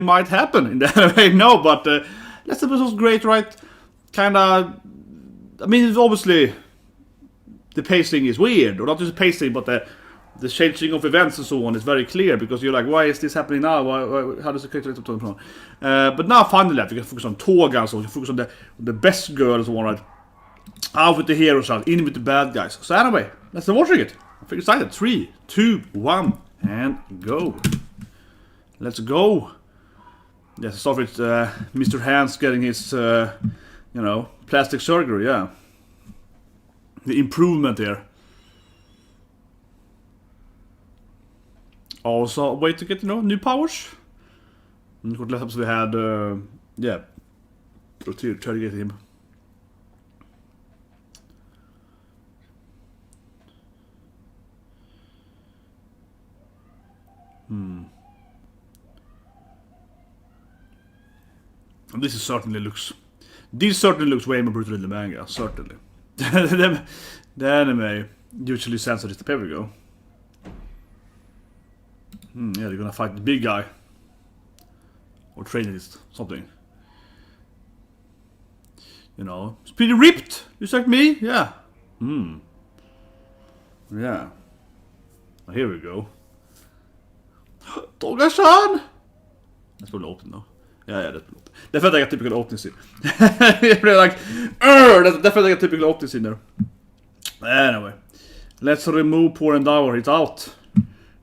might happen in the anime. No, but last episode was great, right? Kinda. I mean, it's obviously the pacing is weird, or not just the pacing, but the changing of events and so on is very clear, because you're like, why is this happening now? How does the character relate to it? But now finally, we can focus on toga and so on. You focus on the best girl and so on, right? Out with the heroes, out, in with the bad guys. So anyway, let's start watching it. I'm pretty excited. 3, 2, 1, and go. Let's go. Yes, start with Mr. Hans getting his, plastic surgery, yeah. The improvement there. Also a way to get, new powers. And what left we had, to try to get him. This certainly looks way more brutal than the manga, certainly. the anime usually censor this. There we go. Yeah, they're gonna fight the big guy. Or trainist, something. It's pretty ripped, just like me, yeah. Yeah. Well, here we go. Toga-san! That's probably open though. Yeah, that's probably open. That felt like a typical opening scene. Like, that's definitely like a typical opening scene there. Anyway, let's remove poor Endavour. It's out.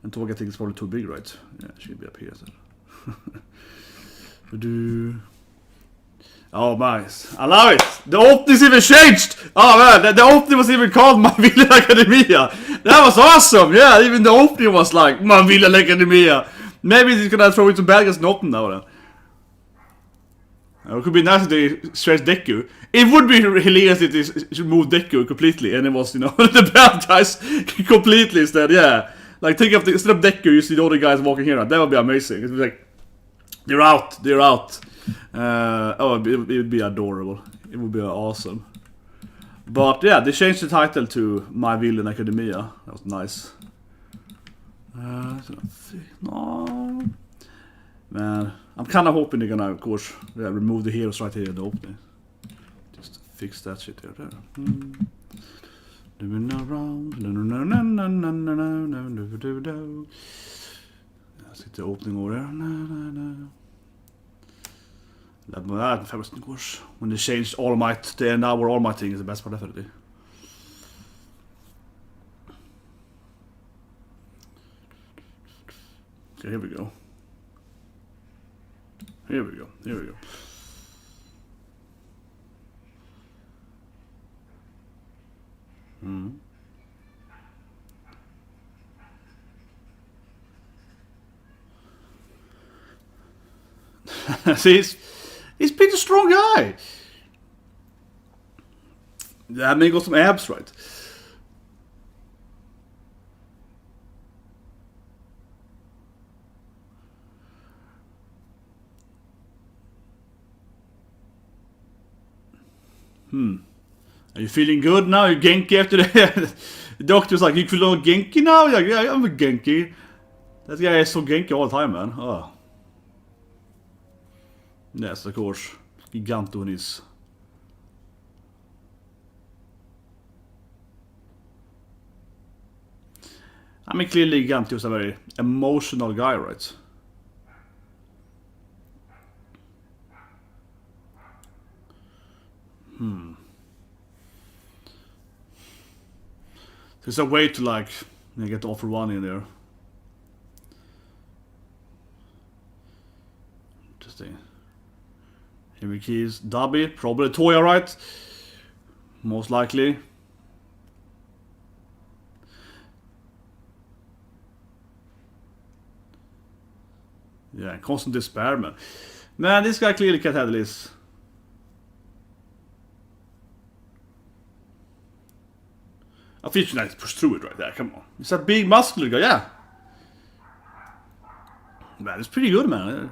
And Toga thinks it's probably too big, right? Yeah, she should be up here. So. Oh, nice. I love it. The opening's even changed. Oh man, the opening was even called My Villain Academia. That was awesome. Yeah, even the opening was like My Villain Academia. Maybe he's gonna throw it to bad guys and open now then. It could be nice if they stretch Deku. It would be hilarious if they removed Deku completely and it was, the bad guys completely instead, yeah. Like, think of instead of Deku, you see the other guys walking here. That would be amazing. It would be like, they're out. It would be adorable. It would be awesome. But yeah, they changed the title to My Villain Academia. That was nice. No. Man, I'm kind of hoping they're gonna, of course, remove the heroes right here in the opening. Just fix that shit here. Let's get the opening over there. That first, of course, when they changed All Might to the Endavour All Might thing is the best part, definitely. Okay, here we go. See, he's pretty strong guy. That man got some abs, right? Are you feeling good now? You Genki after the doctor's like, you feel Genki now? Yeah, I'm a Genki. That guy is so Genki all the time, man. Oh. Yes, of course. Giganto is. I mean, clearly Giganto is a very emotional guy, right? There's a way to, like, get the offer one in there. Interesting. Here we keys Dabi, probably TOYA, right? Most likely. Yeah, constant despair, man. Man, this guy clearly can't handle this. I think you need to push through it right there, come on. He's a big muscular guy, yeah. Man, it's pretty good, man.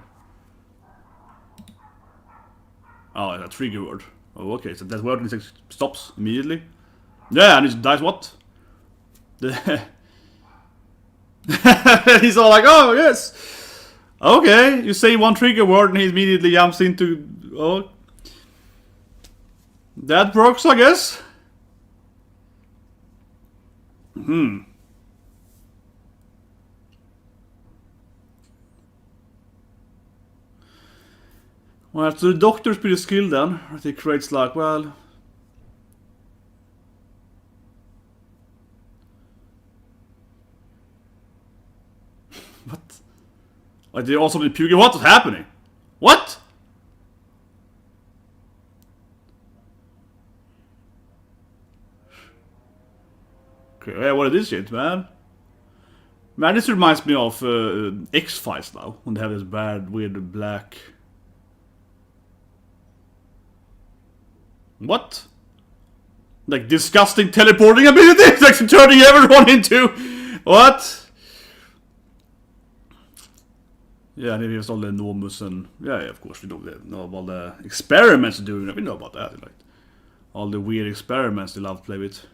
Oh, that's trigger word. Oh, okay, so that word stops immediately. Yeah, and he dies what? He's all like, oh, yes. Okay, you say one trigger word and he immediately jumps into... Oh. That works, I guess. Well, so the doctor's pretty skilled then. I think creates like, well... What? Like, they also did puking. What is happening? What? Okay, yeah, what is this shit, man? Man, this reminds me of X-Files now, when they have this bad, weird, black... What? Like, disgusting teleporting abilities? Like, turning everyone into... What? Yeah, and here's all the enormous and... Yeah, of course, we know about the experiments they're doing. We know about that, like... All the weird experiments they love to play with.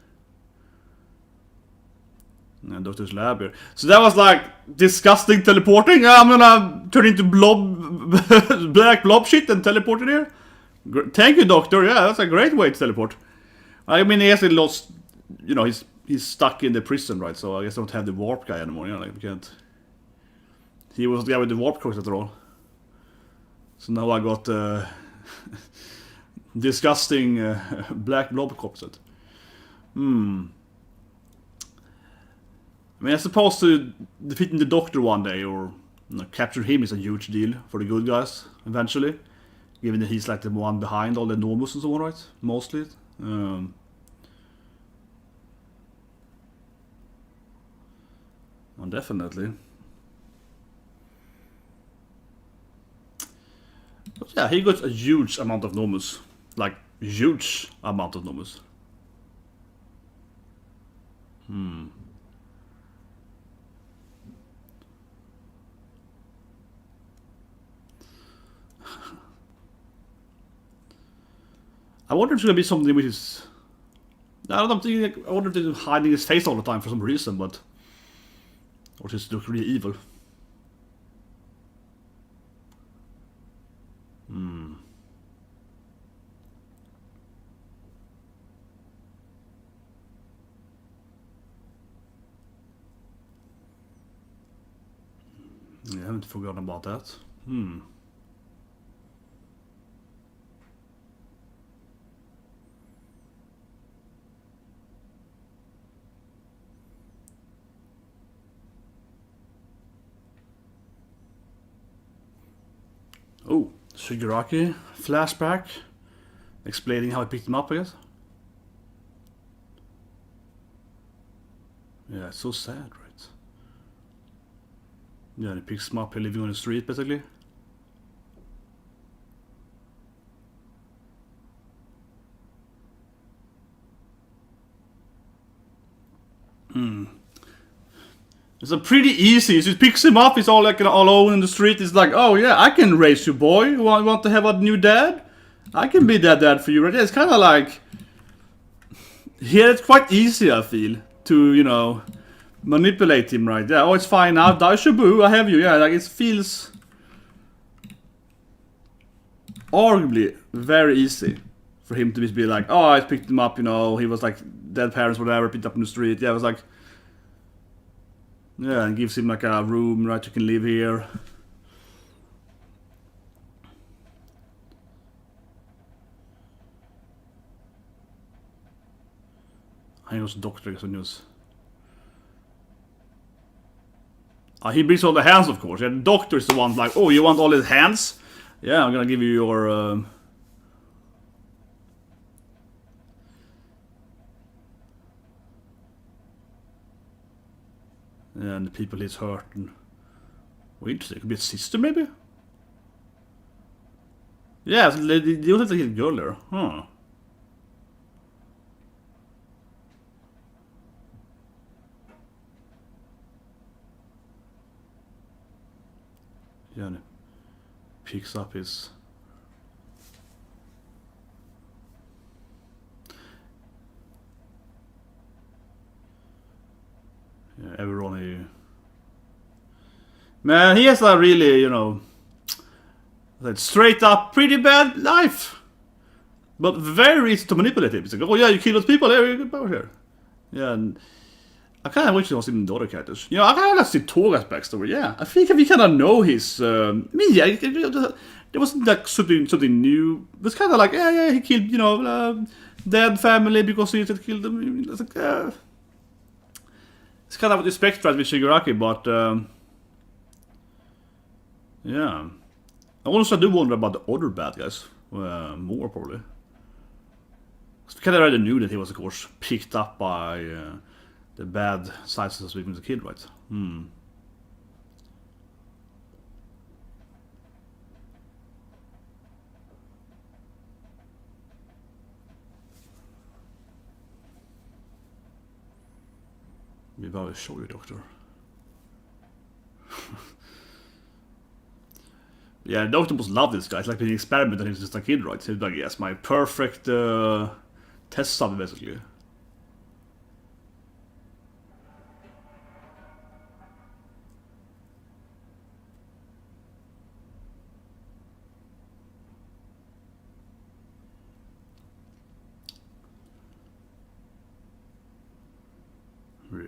And Doctor's lab here. So that was like disgusting teleporting. I'm gonna turn into blob, black blob shit and teleport in here. Thank you, Doctor. Yeah, that's a great way to teleport. I mean, he hasn't lost. You know, he's stuck in the prison, right? So I guess I don't have the warp guy anymore. You know, like we can't. He was the guy with the warp course after all. So now I got disgusting black blob corpset. I mean, I suppose to defeating the Doctor one day or capture him is a huge deal for the good guys eventually, given that he's like the one behind all the enormous and so on, right? Mostly. Well, definitely. But yeah, he got a huge amount of Nomus. Like, huge amount of Nomus. I wonder if it's gonna be something with his... I don't think... I wonder if he's hiding his face all the time for some reason, but... Or just look really evil. Yeah, I haven't forgotten about that. Oh, Shigaraki flashback, explaining how he picked him up, I guess. Yeah, it's so sad, right? Yeah, and he picks him up, living on the street, basically. It's a pretty easy. He just picks him up. He's all like all alone in the street. He's like, "Oh yeah, I can raise you, boy. You want to have a new dad? I can be that dad for you." Right? Yeah, it's kind of like, yeah, it's quite easy. I feel to manipulate him, right? Yeah. Oh, it's fine now. Daishabu, I have you. Yeah, like it feels arguably very easy for him to just be like, "Oh, I picked him up. He was like dead parents, whatever. Picked up in the street. Yeah, it was like." Yeah, and gives him like a room, right? You can live here. I was doctor, so news. He brings all the hands, of course. Yeah, the doctor is the one like, oh, you want all his hands? Yeah, I'm gonna give you your. Yeah, and the people he's hurt. And... Well, interesting. It could be a sister, maybe? Yeah, so they also like a girl there. Huh. Yeah, and picks up his... Yeah, everyone Man, he has a really, you know, straight up pretty bad life. But very easy to manipulate him. It's like, oh yeah, you kill those people, here, you get power here. Yeah, and I kind of wish there was even the other characters. You know, I kind of see Toga's backstory, yeah. I think we kind of know his... yeah, there wasn't like something new. It was kind of like, yeah, he killed, you know, dead family because he had killed them. It's like, it's kind of what you expect right with Shigaraki, but... yeah. I also do wonder about the other bad guys. More, probably. Because we kind of already knew that he was, of course, picked up by... the bad sides of speaking to the kid, right? Maybe I will show you, doctor. Yeah, the doctor must love this guy. It's like being experimented on him since a kid, right? So he's like, yes, my perfect test subject, basically.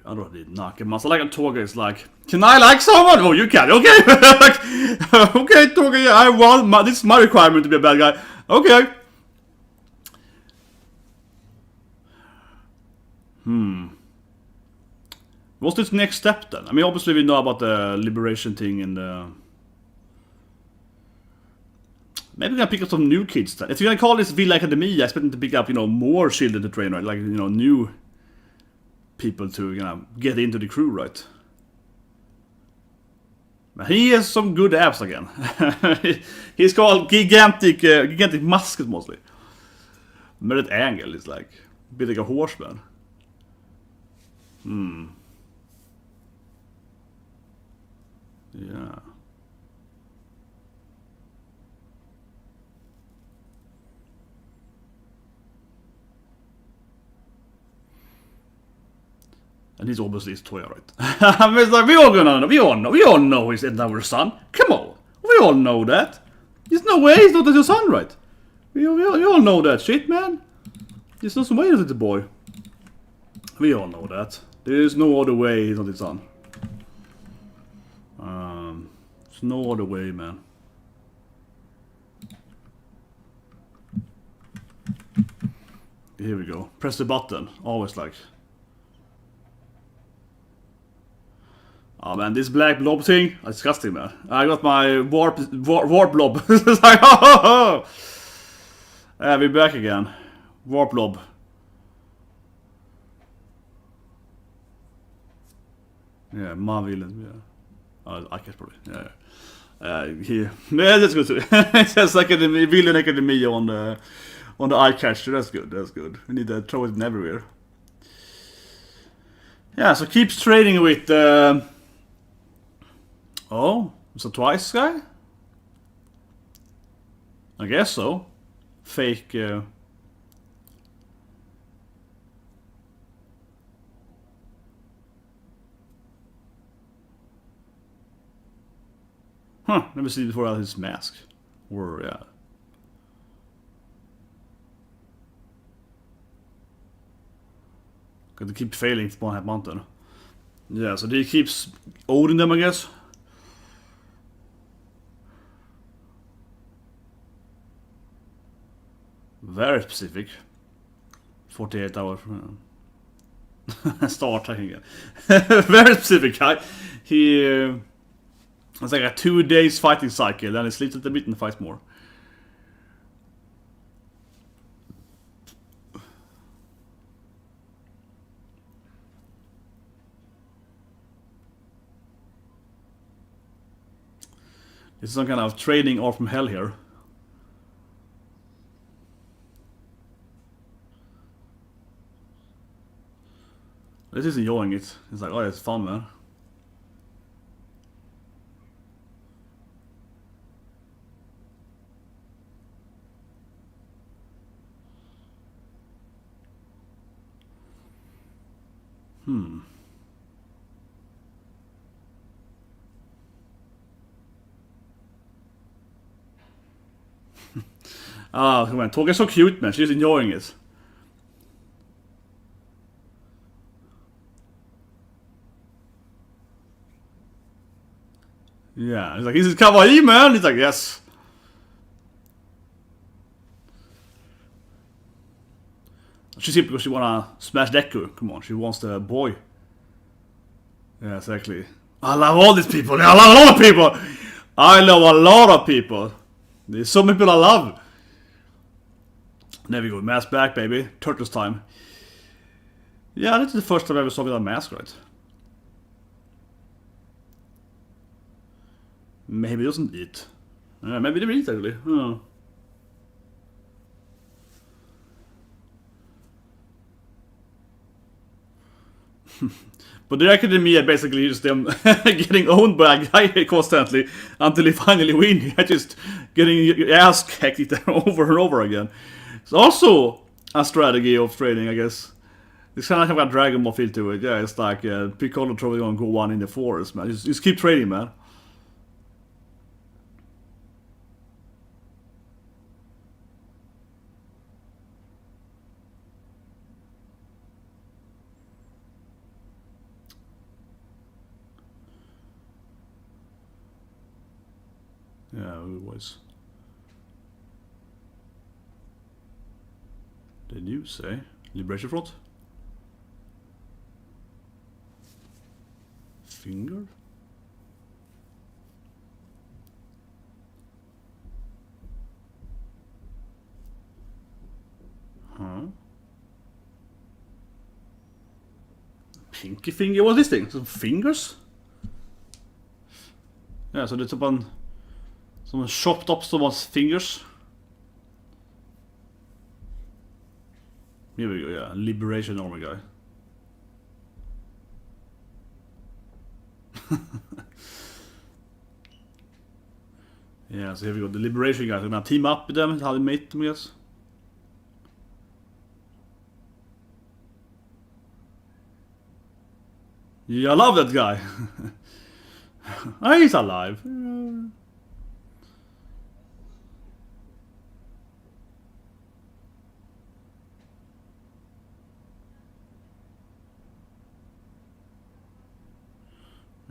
I don't need Nakemasa. Like a Toga is like, can I like someone? Oh, you can. Okay. Like, okay, Toga. Yeah, I want this is my requirement to be a bad guy. Okay. What's this next step then? I mean, obviously we know about the liberation thing and maybe we're gonna pick up some new kids then. If you're gonna call this Villa Academia, I expect them to pick up, you know, more children to train, right? Like, you know, new people to, you know, get into the crew, right? But he has some good abs again. He's called gigantic musket mostly. But that angle is like a bit like a horseman. Yeah. And he's obviously TOYA, right? I mean, it's like, we all know he's Endavour's son. Come on, we all know that. There's no way he's not your son, right? We all know that shit, man. There's no way he's the boy. We all know that. There's no other way he's not his son. There's no other way, man. Here we go. Press the button. Always like... Oh man, this black blob thing, disgusting, man. I got my warp blob. It's like, oh. Yeah, we're back again. Warp blob. Yeah, my villain. Yeah, I guess probably. Yeah. Yeah, that's good too. It's just like a villain academia on the eye catcher. That's good. That's good. We need to throw it in everywhere. Yeah, so keeps trading with. Oh, it's a twice guy? I guess so. Fake. Huh, never seen it before out his mask. Or, yeah. Got to keep failing to spawn that mountain. Yeah, so he keeps owning them, I guess. Very specific. 48 hours. Start tracking again. Very specific guy. He it's like a 2 days fighting cycle, then he sleeps a little bit and fights more. It's some kind of training art from hell here. This is enjoying it. It's like, oh, it's fun, man. Oh, come on. Toga's so cute, man. She's enjoying it. Yeah, he's like, this is kawaii, man. He's like, yes. She's here because she wanna smash Deku. Come on, she wants the boy. Yeah, exactly. I love all these people. I love a lot of people. I love a lot of people. There's so many people I love. There we go. Mask back, baby. Turtles time. Yeah, this is the first time I ever saw without a mask, right? Maybe he doesn't eat. Maybe they eat actually. Oh. But the academia basically is them getting owned by a guy constantly until they finally win. Just getting your ass kicked over and over again. It's also a strategy of training, I guess. It's kind of have a Dragon Ball feel to it. Yeah, it's like Piccolo throwing on Gohan in the forest, man. Just keep training, man. Yeah, it was. Did you say Liberation Front? Finger? Huh? Pinky finger? What's this thing? Some fingers? Yeah, so it's upon someone chopped up someone's fingers. Here we go, yeah. Liberation armor guy. Yeah, so here we go. The Liberation guys are gonna team up with them. How they mate them, I guess. Yeah, I love that guy. Oh, he's alive.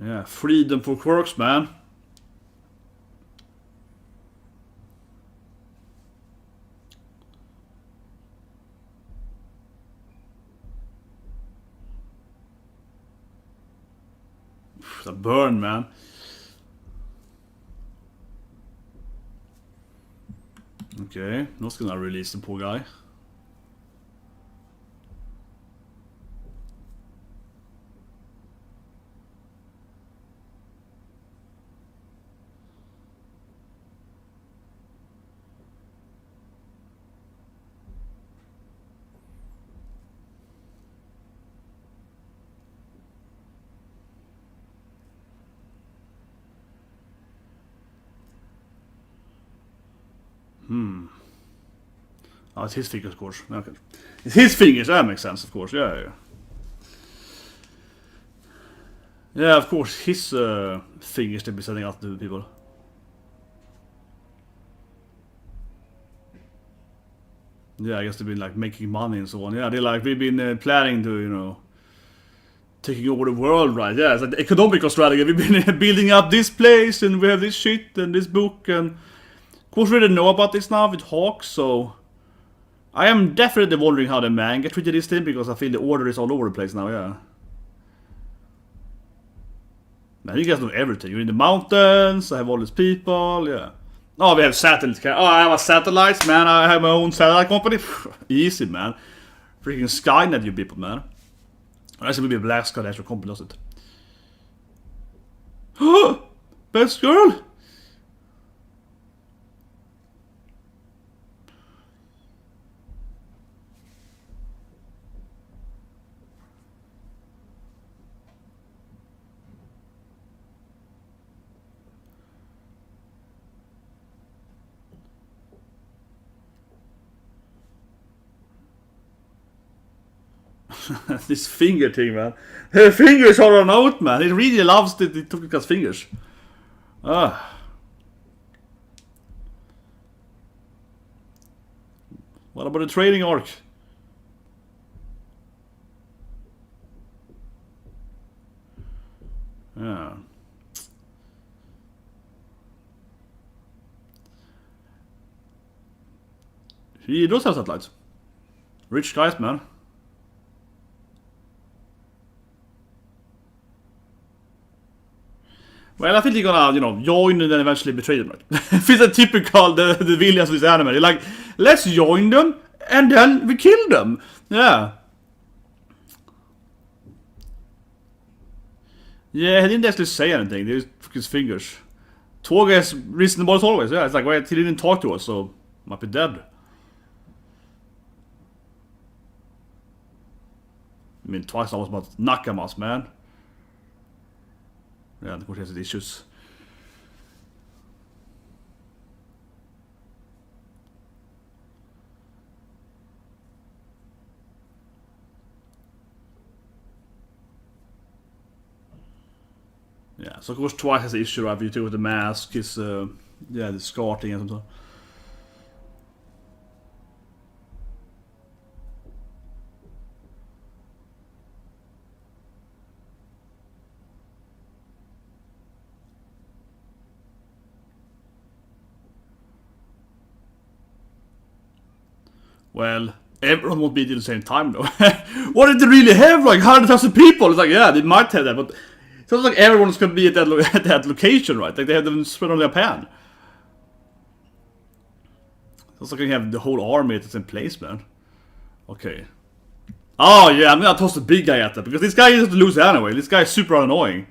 Yeah, freedom for quirks, man. The burn, man. Okay, not gonna release the poor guy. Oh, it's his fingers, of course. Okay. It's his fingers, that makes sense, of course. Yeah. Yeah, of course, his fingers to be sending out to people. Yeah, I guess they've been like making money and so on. Yeah, we've been planning to, you know, taking over the world, right? Yeah, it's like the economical strategy. We've been building up this place and we have this shit and this book and of course we didn't know about this now with Hawks, so I am definitely wondering how the manga treated this thing because I feel the order is all over the place now, yeah. Man, you guys know everything. You're in the mountains, I have all these people, yeah. Oh, we have satellites. Oh, I have a satellite, man. I have my own satellite company. Easy, man. Freaking Skynet, you people, man. Unless it will be a black sky, that's your company, does it? Best girl? This finger thing, man. Her fingers are on out, man. He really loves the Tokuka's fingers. Ah. What about the training arc? Yeah. He does have satellites. Rich guys, man. Well, I think they're gonna, you know, join and then eventually betray them, right? If it's a typical the villains of this anime, they're like, let's join them and then we kill them. Yeah. Yeah, he didn't actually say anything. They just took his fingers. Toga is reasonable as always. Yeah, it's like, wait, he didn't talk to us, so might be dead. I mean, twice I was about Nakamas, man. Yeah, of course he has issues. Yeah, so of course twice has the issue, right? You do with the mask, his, yeah, the scarting and something. Well, everyone won't be at the same time though. What did they really have? Like 100,000 people? It's like, yeah, they might have that, but it sounds like everyone's gonna be at that location, right? Like they have them spread on their pan. Sounds like you have the whole army at the same place, man. Okay. Oh yeah, I'm gonna toss the big guy at that because this guy is to lose anyway. This guy is super annoying.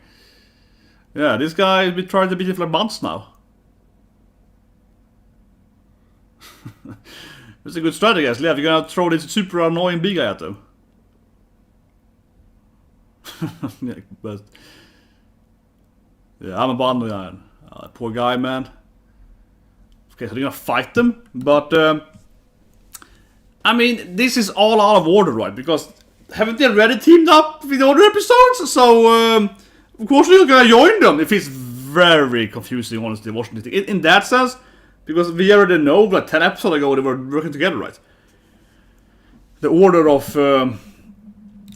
Yeah, this guy has been trying to beat him for like months now. It's a good strategy, actually. You're gonna throw this super annoying big guy at them. Yeah, but yeah, I'm a band guy. Poor guy, man. Okay, so they're gonna fight them, but I mean, this is all out of order, right? Because haven't they already teamed up with the other episodes? So of course we're gonna join them. If it's very confusing, honestly, watching it in that sense. Because we already know that 10 episodes ago they were working together, right? The order of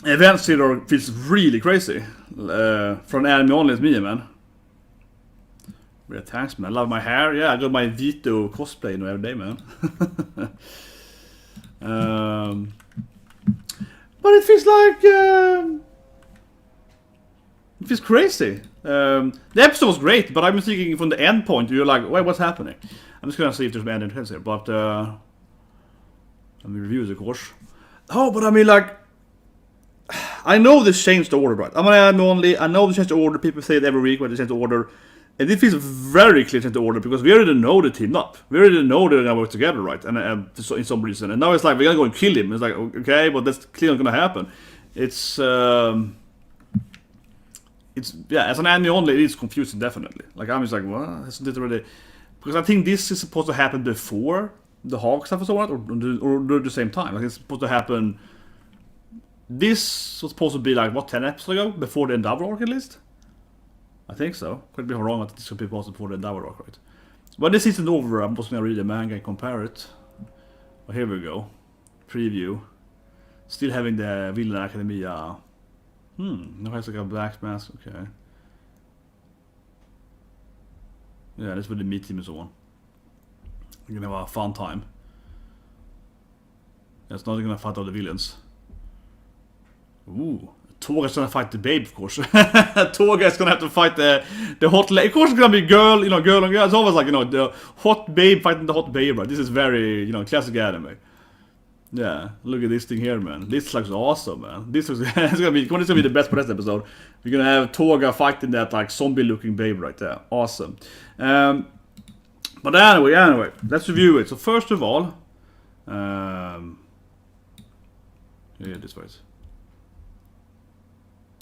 events here feels really crazy. From anime only, it's me, man. Yeah, thanks, man. Love my hair. Yeah, I got my Vito cosplay every day, man. But it feels like... it feels crazy. The episode was great, but I'm thinking from the end point, you're like, wait, what's happening? I'm just gonna see if there's any end here, but I mean, reviews, of course. Oh, but I mean, like, I know this changed the order, right? I know they changed the order. People say it every week when they change the order, and it feels very clear to change the order because we already know the team up. We already know they're gonna work together, right? And in some reason, and now it's like we're gonna go and kill him. It's like, okay, but that's clearly not gonna happen. It's yeah, as an anime only, it is confusing, definitely. Like, I'm just like, what? Isn't it already? Because I think this is supposed to happen before the hawk stuff and so on, or at the same time. Like, it's supposed to happen... This was supposed to be like, what, 10 episodes ago? Before the Endavour arc, at least? I think so. Could be wrong, but this could be possible before the Endavour arc, right? When this isn't over, I'm just gonna read the manga and compare it. Well, here we go. Preview. Still having the Villain Academia... no, it's like a black mask, okay. Yeah, that's with the meat team and so on. We're gonna have a fun time. Yeah, it's not gonna fight all the villains. Ooh, Toga's gonna fight the babe, of course. Toga's gonna have to fight the hot lady. Of course it's gonna be girl, you know, girl on girl. It's always like, you know, the hot babe fighting the hot babe, right? This is very, you know, classic anime. Yeah, look at this thing here, man. This looks awesome, man. This is it's gonna be the best for this episode. We're gonna have Toga fighting that like zombie-looking babe right there. Awesome. But anyway, let's review it. So first of all, yeah, this way.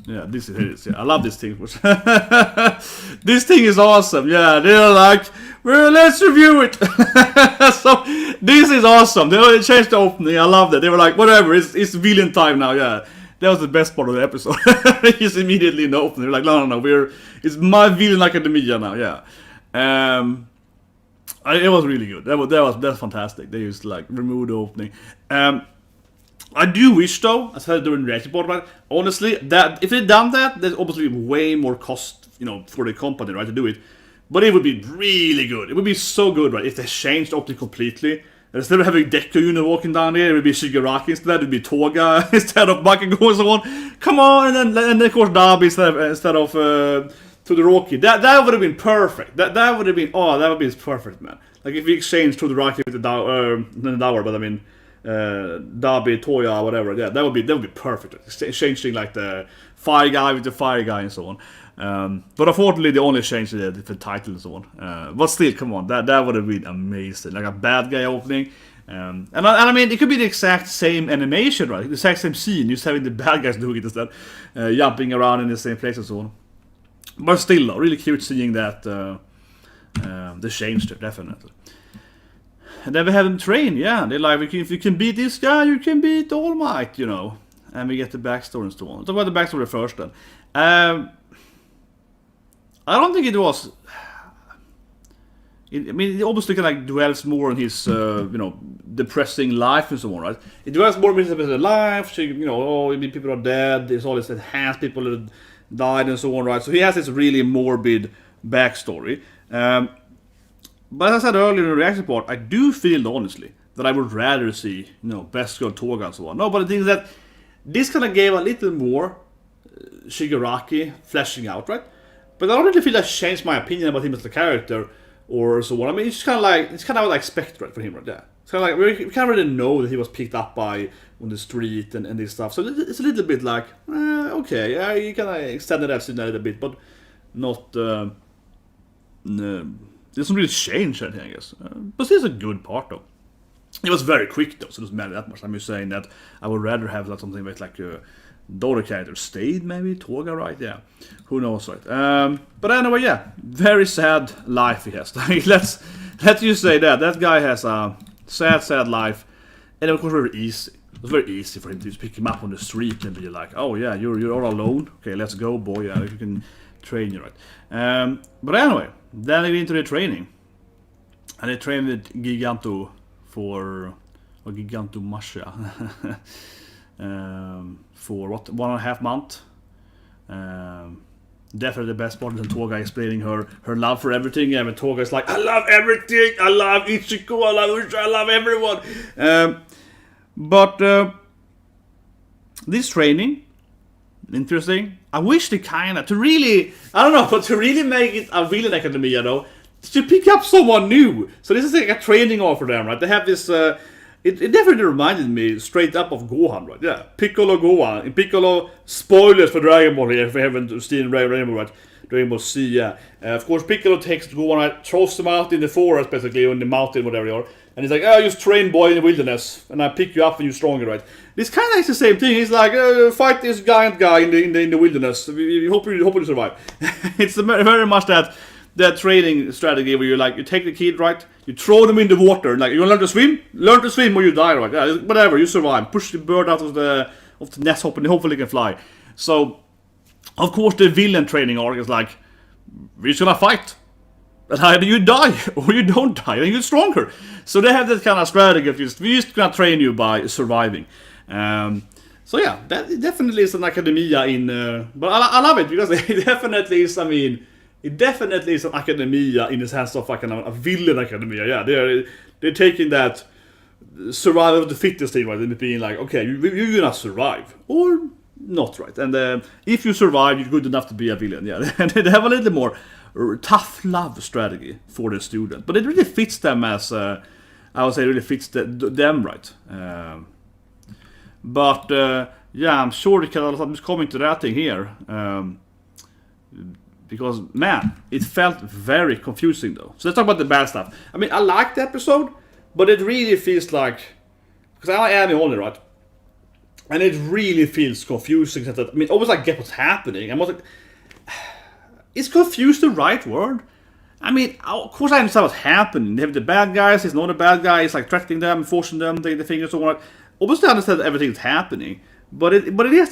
Yeah, this is it. Yeah, I love this thing. This thing is awesome. Yeah, they're like, well, let's review it. So this is awesome. They changed the opening. I love that. They were like, whatever, it's villain time now. Yeah, that was the best part of the episode. Just immediately in the opening, they're like, no, it's my Villain Academia now. Yeah. It was really good. That's fantastic. They used to like remove the opening. I do wish though, as I said during the reaction part, right? Honestly, that if they'd done that, there's obviously way more cost, you know, for the company, right, to do it. But it would be really good. It would be so good, right, if they changed the optic completely. Instead of having Deku walking down there, it would be Shigaraki instead. It would be Toga instead of Bakugo and so on. Come on, and then of course Dabi instead of Todoroki. That would have been perfect. That would have been that would be perfect, man. Like if we exchanged Todoroki with the Endavour, but I mean Dabi, TOYA, whatever. Yeah, that would be perfect. Exchanging like the fire guy with the fire guy and so on. But unfortunately, they only changed the title and so on. But still, come on, that would have been amazing. Like a bad guy opening. And I mean, it could be the exact same animation, right? The exact same scene, just having the bad guys doing it instead, jumping around in the same place and so on. But still, really cute seeing that they changed it, definitely. And then we have them train, yeah. They're like, if you can beat this guy, you can beat All Might, you know. And we get the backstory and so on. Talk about the backstory first then. I don't think it was. I mean, it obviously kind of like dwells more on his, you know, depressing life and so on, right? It dwells more on his life. You know, I mean, people are dead. There's all this enhanced people that died and so on, right? So he has this really morbid backstory. But as I said earlier in the reaction part, I do feel honestly that I would rather see, you know, Best Girl Toga and so on. No, but the thing is that this kind of gave a little more Shigaraki fleshing out, right? But I don't really feel that changed my opinion about him as a character or so on. I mean, it's kind of like what I expect, right, for him right there. It's kind of like we can't really know that he was picked up by on the street and this stuff. So it's a little bit like, okay, yeah, you kind of extended that scene a little bit, but not. It doesn't really change anything, I guess. But it's a good part, though. It was very quick, though, so it doesn't matter that much. I'm just saying that I would rather have like, something with like the other character stayed, maybe Toga, right? Yeah, who knows, right? But anyway, yeah, very sad life he has. let's just say that guy has a sad life, and of course very easy. It was very easy for him to just pick him up on the street and be like, oh yeah, you're all alone. Okay, let's go, boy. Yeah, you can train you, right? But anyway, then they get into the training, and they train with Giganto for Giganto Masha. For what, 1.5 months. Definitely the best part is Toga explaining her love for everything. Yeah, but Toga is like, I love everything. I love Ichiko. I love Usha. I love everyone. But this training, interesting. I wish they to really, I don't know, but to really make it a villain academia though, to pick up someone new. So this is like a training arc for them, right? They have this. It definitely reminded me straight up of Gohan, right? Yeah, Piccolo Gohan. In Piccolo, spoilers for Dragon Ball here if we haven't seen Dragon Ball, right? Dragon Ball Z, yeah. Of course, Piccolo takes Gohan, right? Throws him out in the forest, basically, or in the mountain, whatever you are. And he's like, oh, just train boy in the wilderness, and I pick you up when you're stronger, right? This kind of is the same thing. He's like, fight this giant guy in the wilderness. We hope you survive. It's very much that training strategy where you take the kid, right? You throw them in the water, like, you want to learn to swim or you die, right? Yeah, whatever, you survive. Push the bird out of the nest hop and hopefully it can fly. So, of course, the villain training arc is like, we're just gonna fight. And either you die or you don't die and you're stronger. So they have that kind of strategy of we're just gonna train you by surviving. So yeah, that definitely is an academia in... but I love it because it definitely is, I mean... It definitely is an academia in the sense of like a villain academia. Yeah, they're taking that survival of the fittest thing, right? And being like, okay, you're gonna survive or not, right? And if you survive, you're good enough to be a villain. Yeah, and they have a little more tough love strategy for the student, but it really fits them as I would say, it really fits them, right? But yeah, I'm sure I'm just coming to that thing here. Because, man, it felt very confusing, though. So let's talk about the bad stuff. I mean, I liked the episode, but it really feels like... Because I am only, right? And it really feels confusing. I mean, almost like, get what's happening. I'm like... Is confused the right word? I mean, of course I understand what's happening. They have the bad guys, he's not a bad guy, he's like threatening them, forcing them, taking the fingers, so on. Obviously I understand everything that's happening. But it has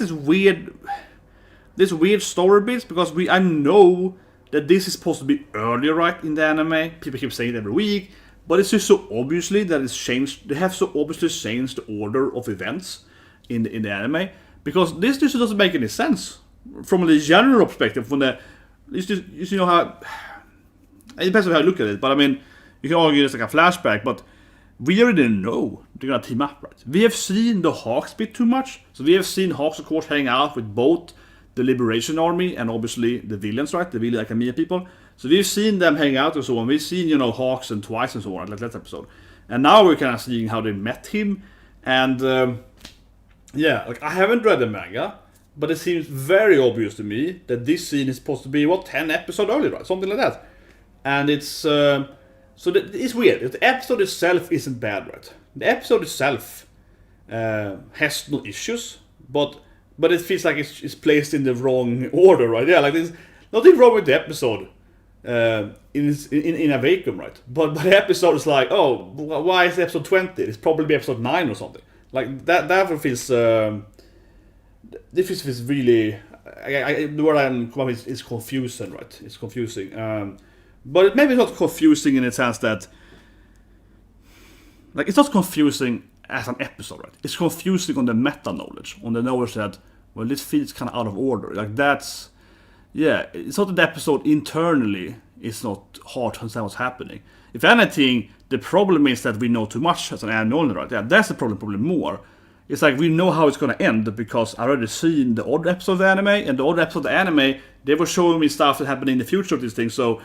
this weird story bits, because I know that this is supposed to be earlier, right, in the anime. People keep saying it every week. but it's just so obviously that it's changed. They have so obviously changed the order of events in the anime, because this just doesn't make any sense from the general perspective. From the you know how it depends on how you look at it, but I mean, you can argue it's like a flashback, but we already know they're gonna team up, right? We have seen the Hawks bit too much, so we have seen Hawks, of course, hang out with both the Liberation Army and obviously the villains, right? The villain Academia people. So we've seen them hang out and so on. We've seen, you know, Hawks and Twice and so on, like that episode. And now we're kind of seeing how they met him. And yeah, like I haven't read the manga, but it seems very obvious to me that this scene is supposed to be, 10 episodes earlier, right? Something like that. And it's it's weird. The episode itself isn't bad, right? The episode itself has no issues, but it feels like it's placed in the wrong order, right? Yeah, like there's nothing wrong with the episode in a vacuum, right? But the episode is like, oh, why is it episode 20? It's probably episode 9 or something. Like that feels. This feels really. The word I'm coming is confusing, right? It's confusing. But maybe it's not confusing in the sense that, like, it's not confusing as an episode, right? It's confusing on the meta knowledge, on the knowledge that, well, this feels kind of out of order. Like, that's, yeah, it's not that the episode internally is not hard to understand what's happening. If anything, the problem is that we know too much as an anime owner, right? Yeah, that's the problem, probably more. It's like we know how it's gonna end because I already seen the old episode of the anime, and the old episode of the anime, they were showing me stuff that happened in the future of these things, so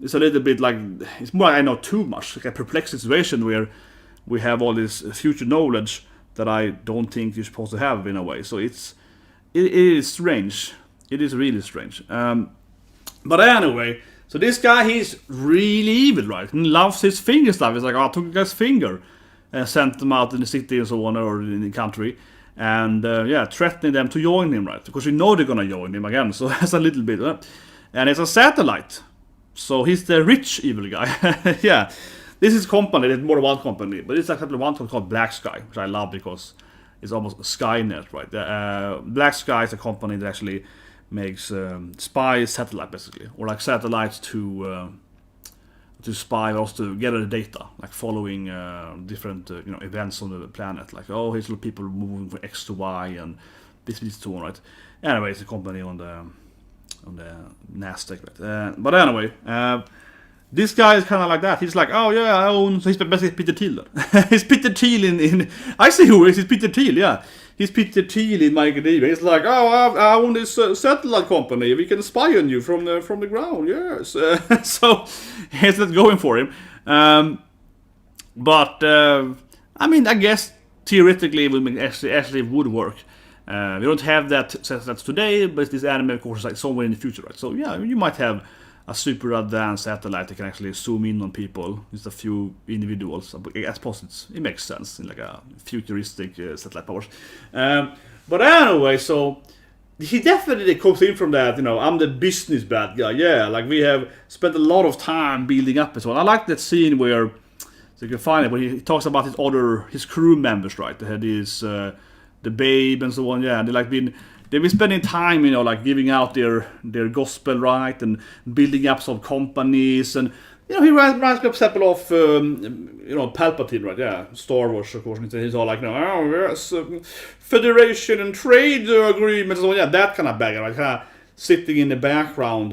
it's a little bit like, it's more like I know too much, like a perplexed situation where we have all this future knowledge that I don't think you're supposed to have in a way. So it is strange. It is really strange. But anyway, so this guy, he's really evil, right? He loves his finger stuff. He's like, I took a guy's finger and sent them out in the city and so on, or in the country. And yeah, threatening them to join him, right? Because you know they're gonna join him again. So that's a little bit. And it's a satellite. So he's the rich evil guy. Yeah, this is company. There's more than one company, but it's actually one called Black Sky, which I love because it's almost a Skynet, right? Black Sky is a company that actually makes spy satellite, basically, or like satellites to spy, or also to gather the data, like following different events on the planet. Like, oh, here's little people moving from X to Y, and this leads to one, right? Anyway, it's a company on the Nasdaq, right? But anyway, this guy is kind of like that. He's like, oh yeah, I own. So he's basically Peter Thiel. He's Peter Thiel in. I see who is. He's Peter Thiel. Yeah, he's Peter Thiel in My Academia. He's like, oh, I own this satellite company. We can spy on you from the ground. Yes. So he has that going for him. But I mean, I guess theoretically, it actually would work. We don't have that today, but this anime, of course, is like somewhere in the future, right? So yeah, you might have a super advanced satellite that can actually zoom in on people, just a few individuals. I suppose it makes sense in like a futuristic satellite powers. But anyway, so he definitely comes in from that, I'm the business bad guy. Yeah, like we have spent a lot of time building up as well. I like that scene where, so you can find it, where he talks about his crew members, right? They had these the babe and so on, yeah. They've been spending time, like giving out their gospel, right, and building up some companies, and he reminds me of example of Palpatine, right? Yeah, Star Wars, of course. He's all like, oh yes, Federation and trade agreements, and so on, yeah, that kind of bag, right? Kind of sitting in the background,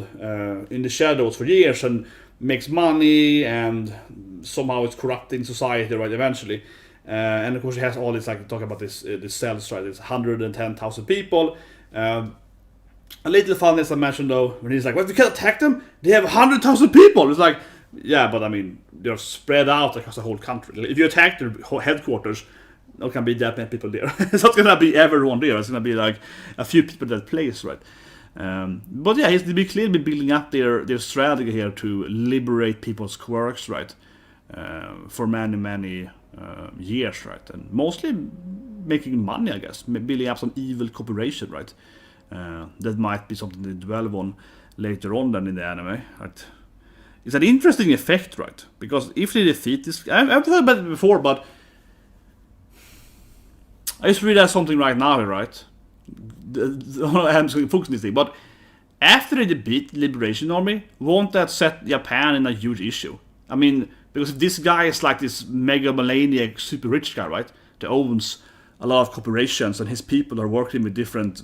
in the shadows for years, and makes money, and somehow it's corrupting society, right? Eventually. And of course he has all this, like, talking about this cells, right? It's 110,000 people. A little fun, as I mentioned, though, when he's like, well, we can't attack them, they have 100,000 people. It's like, yeah, but I mean, they're spread out across the whole country. If you attack their headquarters, there can be that many people there. It's not gonna be everyone there. It's gonna be like a few people at that place, right? But yeah, he's clearly building up their strategy here to liberate people's quirks, right? For many years, right? And mostly making money, I guess. Building up some evil corporation, right? That might be something they dwell on later on than in the anime, right? It's an interesting effect, right? Because if they defeat this... I've heard about it before, but... I just realized something right now, right? I'm focusing on this thing, but... After they defeat the Liberation Army, won't that set Japan in a huge issue? I mean, Because if this guy is like this megalomaniac, super rich guy, right, that owns a lot of corporations and his people are working with different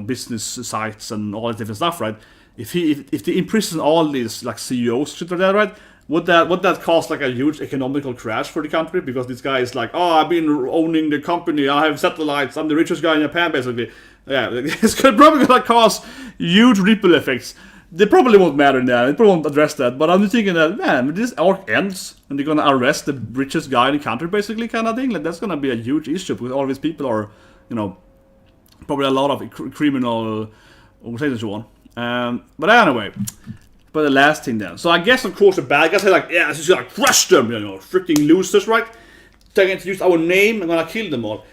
business sites and all that different stuff, right? If they imprison all these like CEOs, shit like that, right? Would that cause like a huge economical crash for the country? Because this guy is like, oh, I've been owning the company, I have satellites, I'm the richest guy in Japan, basically. Yeah, it's probably gonna cause huge ripple effects. They probably won't matter now, they probably won't address that, but I'm just thinking that, man, when this arc ends, and they're gonna arrest the richest guy in the country, basically, kind of thing, like, that's gonna be a huge issue, because all these people are, probably a lot of criminal organizations and so on. But anyway, but the last thing then. So I guess, of course, the bad guys are like, yeah, this is like, crush them, freaking losers, right? They're going to use our name, I'm gonna kill them all.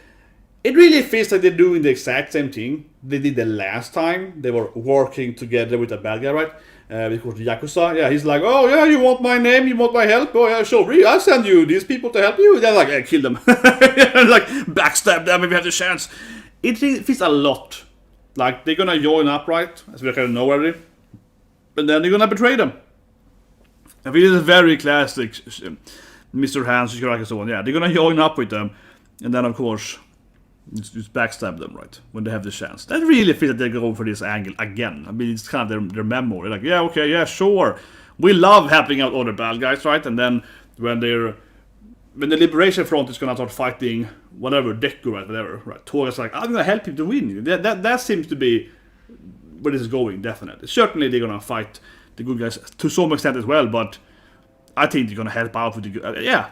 It really feels like they're doing the exact same thing they did the last time. They were working together with the bad guy, right? Because the Yakuza, yeah, he's like, oh yeah, you want my name, you want my help? Oh yeah, sure, really, I'll send you these people to help you. They're like, yeah, kill them. Like, backstab them if you have the chance. It feels a lot like they're gonna join up, right? As we kind of know already. And then they're gonna betray them. I feel it's a very classic Mr. Hands, and so on. Yeah, they're gonna join up with them. And then, of course, just backstab them, right, when they have the chance. That really feels that they're going for this angle again. I mean, it's kind of their memory. Like, yeah, okay, yeah, sure. We love helping out other bad guys, right? And then when the Liberation Front is gonna start fighting whatever, Deku, right, whatever, right? Toga's like, I'm gonna help him to win. That seems to be where this is going, definitely. Certainly they're gonna fight the good guys to some extent as well, but I think they're gonna help out with the good. Yeah.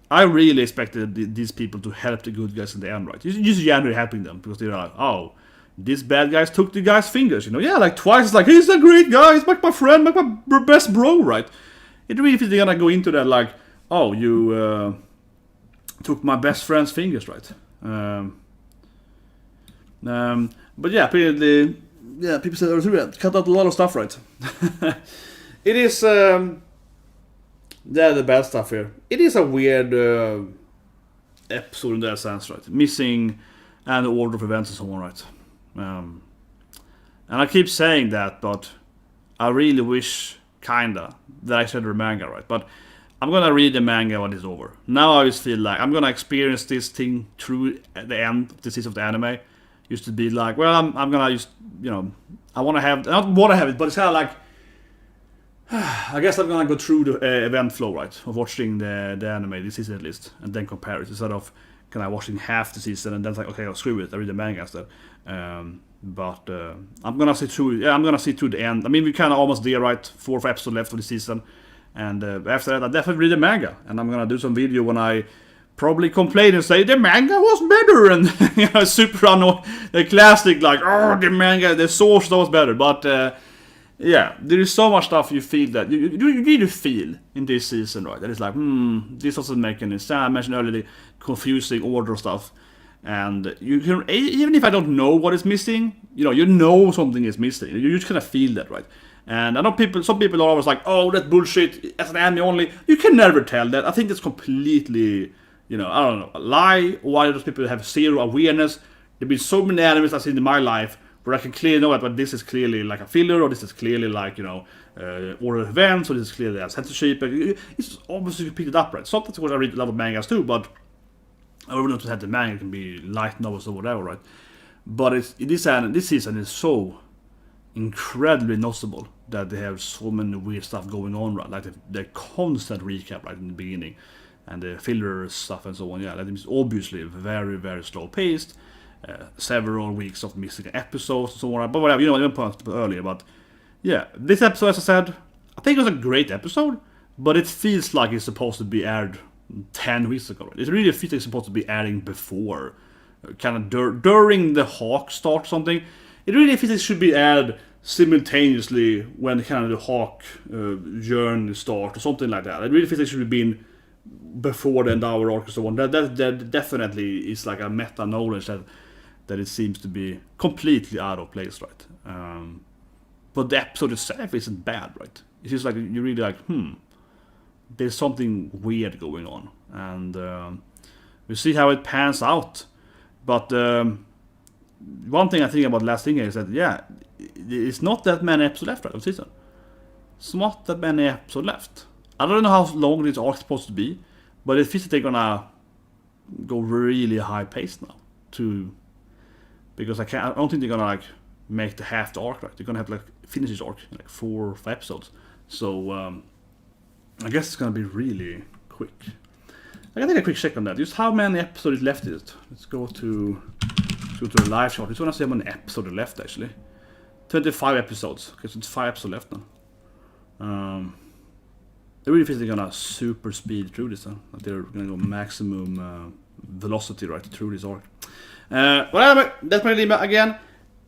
I really expected these people to help the good guys in the end, right? You're just generally helping them because they're like, oh, these bad guys took the guy's fingers, Yeah, like twice. It's like, he's a great guy, he's like my friend, like my best bro, right? It really feels they're gonna go into that like, oh, you took my best friend's fingers, right? But yeah, apparently, yeah, people said cut out a lot of stuff, right? It is. The bad stuff here. It is a weird episode in that sense, right? Missing and the order of events and so on, right? And I keep saying that, but I really wish, kinda, that I said the manga, right? But I'm gonna read the manga when it's over. Now I just feel like I'm gonna experience this thing through the end of the season of the anime. Used to be like, well, I'm gonna just, I wanna have, I don't wanna have it, but it's kinda like, I guess I'm gonna go through the event flow, right, of watching the anime this season at least, and then compare it instead of kind of watching half the season and then it's like, okay, I'll screw it, I read the manga instead. But I'm gonna see through. Yeah, I'm gonna see through the end. I mean, we kind of almost there, right? 4 episodes left of the season, and after that, I definitely read the manga, and I'm gonna do some video when I probably complain and say the manga was better, and super annoying, the classic like, oh, the manga, the source was better, but. Yeah, there is so much stuff you feel that you really feel in this season, right? That it's like, this doesn't make any sense. I mentioned earlier the confusing order stuff, and you can, even if I don't know what is missing, you know something is missing. You just kind of feel that, right? And I know some people are always like, oh, that's bullshit. As an anime only, you can never tell that. I think that's completely, I don't know, a lie. Why those people have zero awareness? There've been so many animes I've seen in my life. Where I can clearly know that, but this is clearly like a filler, or this is clearly like, order of events, or this is clearly a censorship. It's obviously picked it up, right? Sometimes I read a lot of mangas too, but I don't know to have the manga, it can be light novels or whatever, right? But this season is so incredibly noticeable that they have so many weird stuff going on, right? Like the constant recap right in the beginning, and the filler stuff and so on. Yeah, that is obviously very, very slow paced. Several weeks of missing episodes and so on, but whatever, I didn't point earlier, but yeah, this episode, as I said, I think it was a great episode, but it feels like it's supposed to be aired 10 weeks ago. It really feels like it's supposed to be airing before, kind of during the Hawk start or something. It really feels like it should be aired simultaneously when kind of the Hawk journey start or something like that. It really feels like it should have been before the Endavour arc and so on. That definitely is like a meta knowledge that it seems to be completely out of place, right? But the episode itself isn't bad, right? It's just like you really like, there's something weird going on, and we'll see how it pans out. But one thing I think about last thing is that it's not that many episodes left, right, of the season. It's not that many episodes left. I don't know how long this arc is supposed to be, but it feels that they're gonna go really high pace now. Because I don't think they're gonna like make the half the arc, right? They're gonna have to like finish this arc in like 4 or 5 episodes. So I guess it's gonna be really quick. I can take a quick check on that. Just how many episodes left is it? Let's go to the live chart. Just wanna see how many episodes left actually. 25 episodes. Okay, so it's 5 episodes left now. I really feel they're gonna super speed through this, huh? Like they're gonna go maximum velocity right through this arc. Whatever, that's my dilemma again.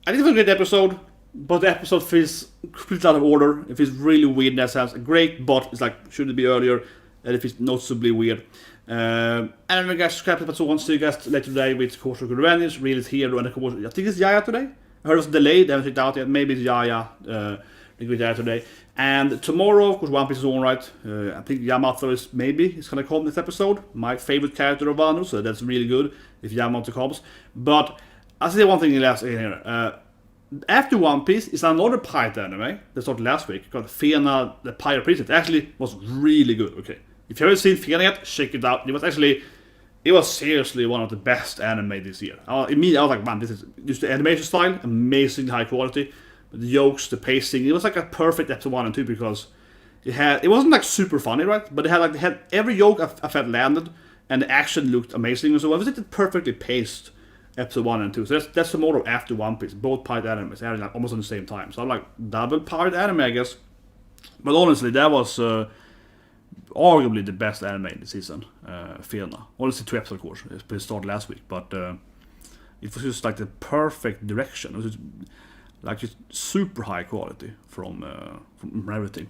I think it was a great episode, but the episode feels completely out of order. It feels really weird in that sense. Great, but it's like, should it be earlier? And it feels noticeably weird. And then guys, subscribe to episode 1. See you guys later today with Course of Good Revenge, Real Hero, and of course, I think it's Yaya today. I heard it was delayed, they haven't checked out yet. Maybe it's Yaya. With Yaya today. And tomorrow, of course, One Piece is on, right? I think Yamato is gonna come this episode. My favorite character of Wano, so that's really good if Yamato comes. But I'll say one thing in here. After One Piece is another pirate anime that started last week called Fena the Pirate Princess. It actually was really good. Okay, if you haven't seen Fena yet, check it out. It was seriously one of the best anime this year. I was like, man, this is just the animation style, amazing high quality. The jokes, the pacing, it was like a perfect episode 1 and 2 because it wasn't like super funny, right? But it had every joke I felt landed, and the action looked amazing and so. It was like the perfectly paced episode 1 and 2. So that's the motto after One Piece. Both pirate animes airing like almost at the same time. So I'm like double pirate anime, I guess. But honestly, that was arguably the best anime in the season. Fena. Honestly, 2 episodes, of course. It started last week, but it was just like the perfect direction. It was just super high quality from everything.